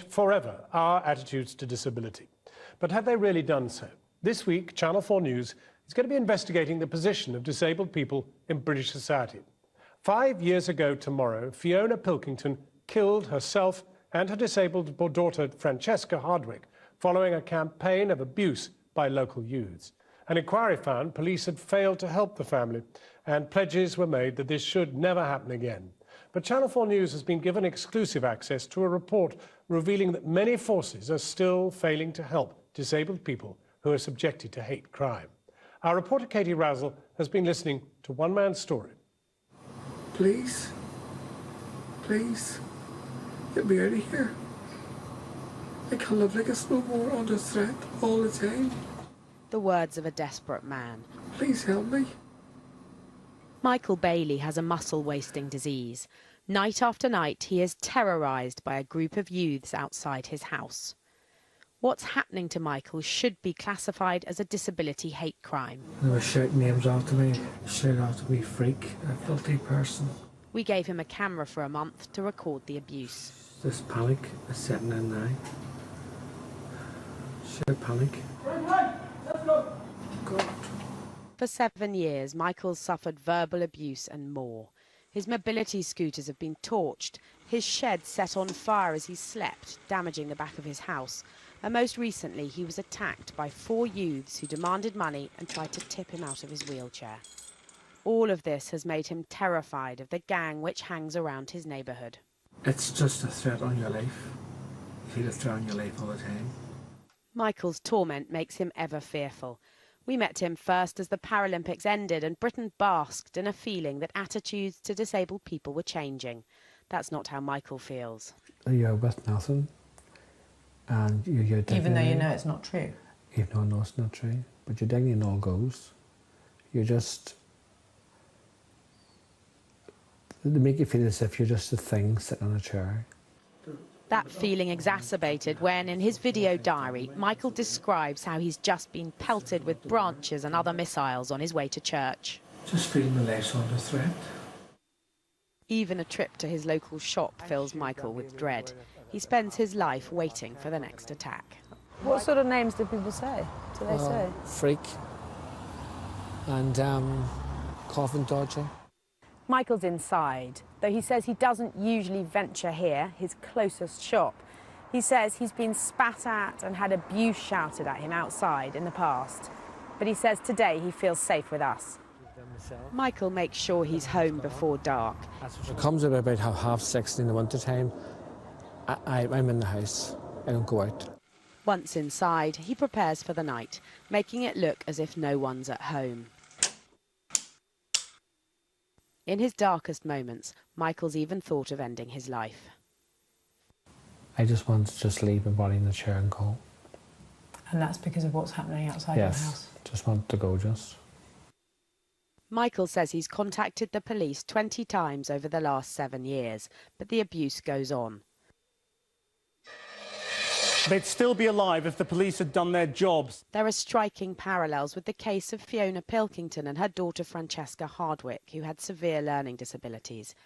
forever our attitudes to disability. But have they really done so? This week, Channel 4 News is going to be investigating the position of disabled people in British society. 5 years ago tomorrow, Fiona Pilkington killed herself and her disabled daughter Francesca Hardwick following a campaign of abuse by local youths. An inquiry found police had failed to help the family and pledges were made that this should never happen again. But Channel 4 News has been given exclusive access to a report revealing that many forces are still failing to help disabled people who are subjected to hate crime. Our reporter Katie Razzle has been listening to one man's story. Please, please, get me out of here. I can't live like this no more, under threat all the time. The words of a desperate man. Please help me. Michael Bailey has a muscle-wasting disease. Night after night, he is terrorised by a group of youths outside his house. What's happening to Michael should be classified as a disability hate crime. They were shouting names after me, shouting after me, freak, a filthy person. We gave him a camera for a month to record the abuse. This panic is setting in now. Sheer panic. God. For 7 years, Michael's suffered verbal abuse and more. His mobility scooters have been torched, his shed set on fire as he slept, damaging the back of his house. And most recently, he was attacked by 4 youths who demanded money and tried to tip him out of his wheelchair. All of this has made him terrified of the gang which hangs around his neighbourhood. It's just a threat on your life. You feel a threat on your life all the time. Michael's torment makes him ever fearful. We met him first as the Paralympics ended and Britain basked in a feeling that attitudes to disabled people were changing. That's not how Michael feels. You're with nothing. And you're even though you know it's not true? Even though I know it's not true. But your dignity and all goes. You're just... They make you feel as if you're just a thing sitting on a chair. That feeling exacerbated when, in his video diary, Michael describes how he's just been pelted with branches and other missiles on his way to church. Just feeling my life's under threat. Even a trip to his local shop fills Michael with dread. He spends his life waiting for the next attack. What sort of names do people say? Do they say? Freak and coffin dodger. Michael's inside, though he says he doesn't usually venture here, his closest shop. He says he's been spat at and had abuse shouted at him outside in the past. But he says today he feels safe with us. Michael makes sure he's home before dark. It comes about 6:30 in the winter time. I'm in the house. I don't go out. Once inside, he prepares for the night, making it look as if no one's at home. In his darkest moments, Michael's even thought of ending his life. I just want to just leave my body in the chair and go. And that's because of what's happening outside your house? Yes, just want to go, just. Michael says he's contacted the police 20 times over the last 7 years, but the abuse goes on. They'd still be alive if the police had done their jobs. There are striking parallels with the case of Fiona Pilkington and her daughter Francesca Hardwick, who had severe learning disabilities.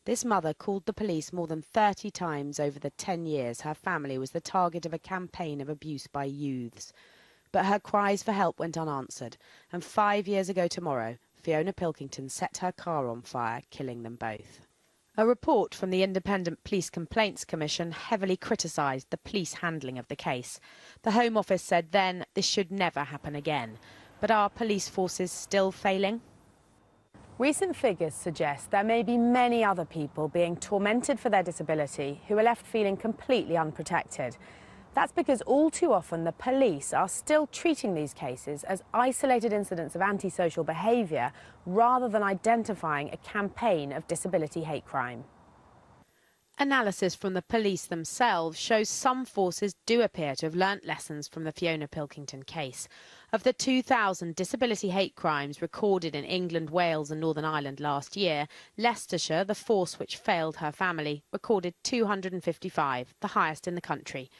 This mother called the police more than 30 times over the 10 years her family was the target of a campaign of abuse by youths. But her cries for help went unanswered, and 5 years ago tomorrow, Fiona Pilkington set her car on fire, killing them both. A report from the Independent Police Complaints Commission heavily criticised the police handling of the case. The Home Office said then this should never happen again. But are police forces still failing? Recent figures suggest there may be many other people being tormented for their disability who are left feeling completely unprotected. That's because all too often the police are still treating these cases as isolated incidents of antisocial behaviour rather than identifying a campaign of disability hate crime. Analysis from the police themselves shows some forces do appear to have learnt lessons from the Fiona Pilkington case. Of the 2,000 disability hate crimes recorded in England, Wales and Northern Ireland last year, Leicestershire, the force which failed her family, recorded 255, the highest in the country.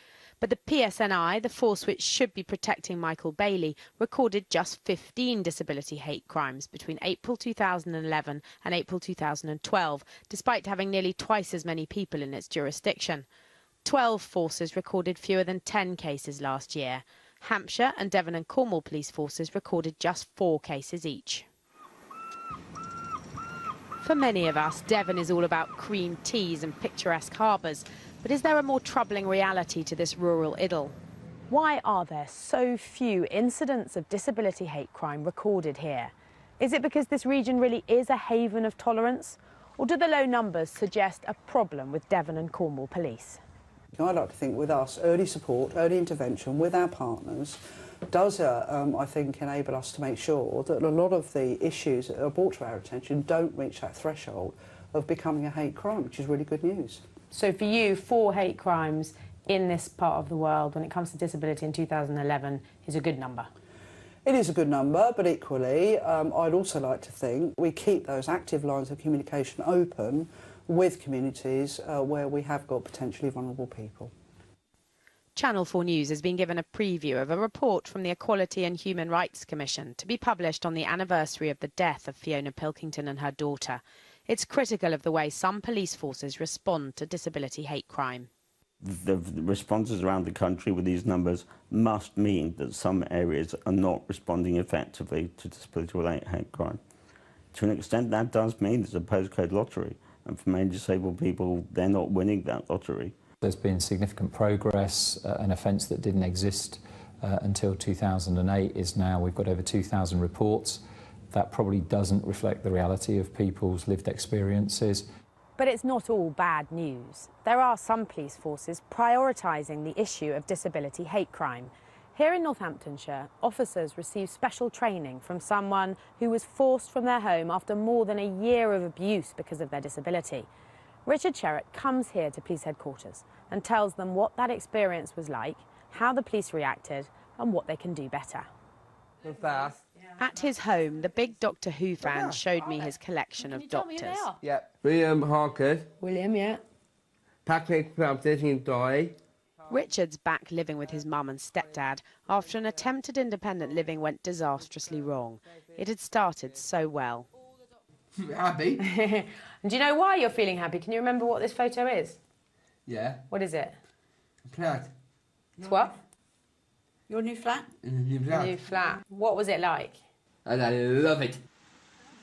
But the PSNI, the force which should be protecting Michael Bailey, recorded just 15 disability hate crimes between April 2011 and April 2012, despite having nearly twice as many people in its jurisdiction. 12 forces recorded fewer than 10 cases last year. Hampshire and Devon and Cornwall police forces recorded just 4 cases each. For many of us, Devon is all about cream teas and picturesque harbours. But is there a more troubling reality to this rural idyll? Why are there so few incidents of disability hate crime recorded here? Is it because this region really is a haven of tolerance? Or do the low numbers suggest a problem with Devon and Cornwall police? I like to think with us, early support, early intervention with our partners does, I think, enable us to make sure that a lot of the issues that are brought to our attention don't reach that threshold of becoming a hate crime, which is really good news. So for you, 4 hate crimes in this part of the world when it comes to disability in 2011 is a good number? It is a good number, but equally, I'd also like to think we keep those active lines of communication open with communities where we have got potentially vulnerable people. Channel 4 News has been given a preview of a report from the Equality and Human Rights Commission to be published on the anniversary of the death of Fiona Pilkington and her daughter. It's critical of the way some police forces respond to disability hate crime. The responses around the country with these numbers must mean that some areas are not responding effectively to disability-related hate crime. To an extent, that does mean it's a postcode lottery, and for many disabled people, they're not winning that lottery. There's been significant progress. An offence that didn't exist until 2008 is now, we've got over 2,000 reports. That probably doesn't reflect the reality of people's lived experiences. But it's not all bad news. There are some police forces prioritising the issue of disability hate crime. Here in Northamptonshire, officers receive special training from someone who was forced from their home after more than a year of abuse because of their disability. Richard Sherratt comes here to police headquarters and tells them what that experience was like, how the police reacted and what they can do better. At his home, the big Doctor Who fan showed me his collection of doctors. Yeah. William Harker. William, yeah. Patrick Francis Doy. Richard's back living with his mum and stepdad after an attempt at independent living went disastrously wrong. It had started so well. Happy? And do you know why you're feeling happy? Can you remember what this photo is? Yeah. What is it? Flat. It's what? Your new flat? New flat. New flat. What was it like? And I love it.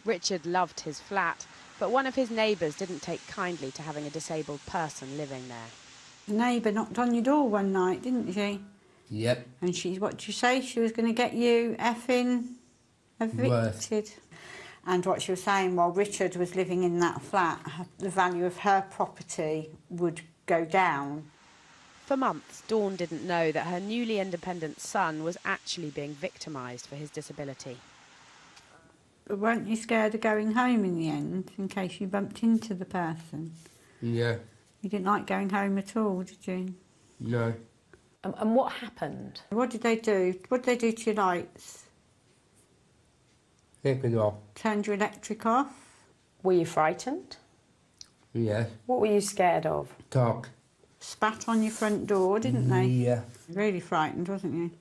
Richard loved his flat, but one of his neighbours didn't take kindly to having a disabled person living there. The neighbour knocked on your door one night, didn't she? Yep. And what did you say? She was going to get you effing evicted. And what she was saying, while Richard was living in that flat, the value of her property would go down. For months, Dawn didn't know that her newly independent son was actually being victimised for his disability. But weren't you scared of going home in the end, in case you bumped into the person? Yeah. You didn't like going home at all, did you? No. And what happened? What did they do? What did they do to your lights? Take it off. Turned your electric off? Were you frightened? Yes. What were you scared of? Talk. Spat on your front door, didn't they? Yeah. Really frightened, wasn't you?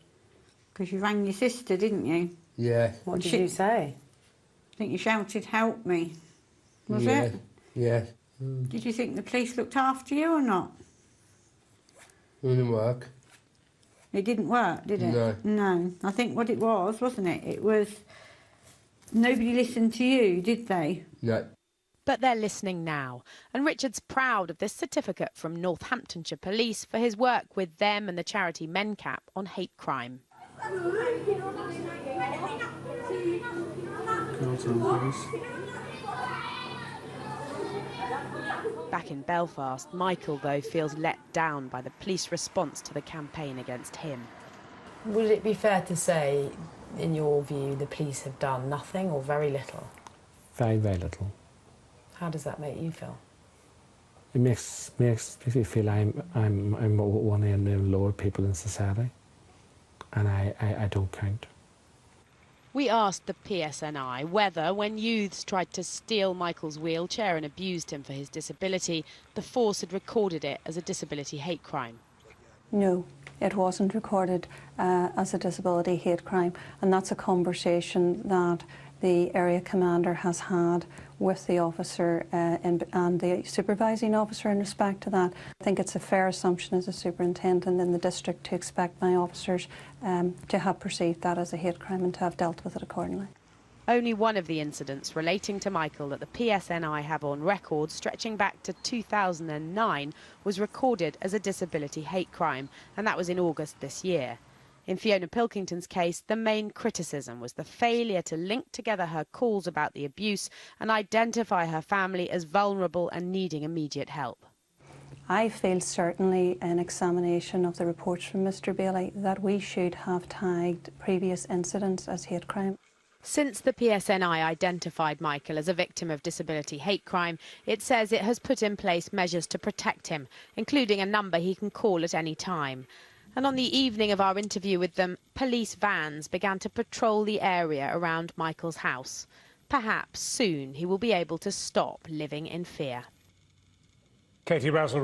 Because you rang your sister, didn't you? Yeah. What did you say? I think you shouted, "Help me." Was yes. it? Yes. Did you think the police looked after you or not? It didn't work. It didn't work, did it? No. No. I think what it was, wasn't it? It was nobody listened to you, did they? No. But they're listening now, and Richard's proud of this certificate from Northamptonshire Police for his work with them and the charity MenCap on hate crime. Back in Belfast, Michael, though, feels let down by the police response to the campaign against him. Would it be fair to say, in your view, the police have done nothing or very little? Very, very little. How does that make you feel? It makes me feel I'm one of the lower people in society, and I don't count. We asked the PSNI whether, when youths tried to steal Michael's wheelchair and abused him for his disability, the force had recorded it as a disability hate crime. No, it wasn't recorded as a disability hate crime, and that's a conversation that the area commander has had with the officer and the supervising officer in respect to that. I think it's a fair assumption as a superintendent in the district to expect my officers to have perceived that as a hate crime and to have dealt with it accordingly. Only one of the incidents relating to Michael that the PSNI have on record, stretching back to 2009, was recorded as a disability hate crime, and that was in August this year. In Fiona Pilkington's case, the main criticism was the failure to link together her calls about the abuse and identify her family as vulnerable and needing immediate help. I feel certainly an examination of the reports from Mr Bailey that we should have tagged previous incidents as hate crime. Since the PSNI identified Michael as a victim of disability hate crime, it says it has put in place measures to protect him, including a number he can call at any time. And on the evening of our interview with them, police vans began to patrol the area around Michael's house. Perhaps soon he will be able to stop living in fear. Katie Rousel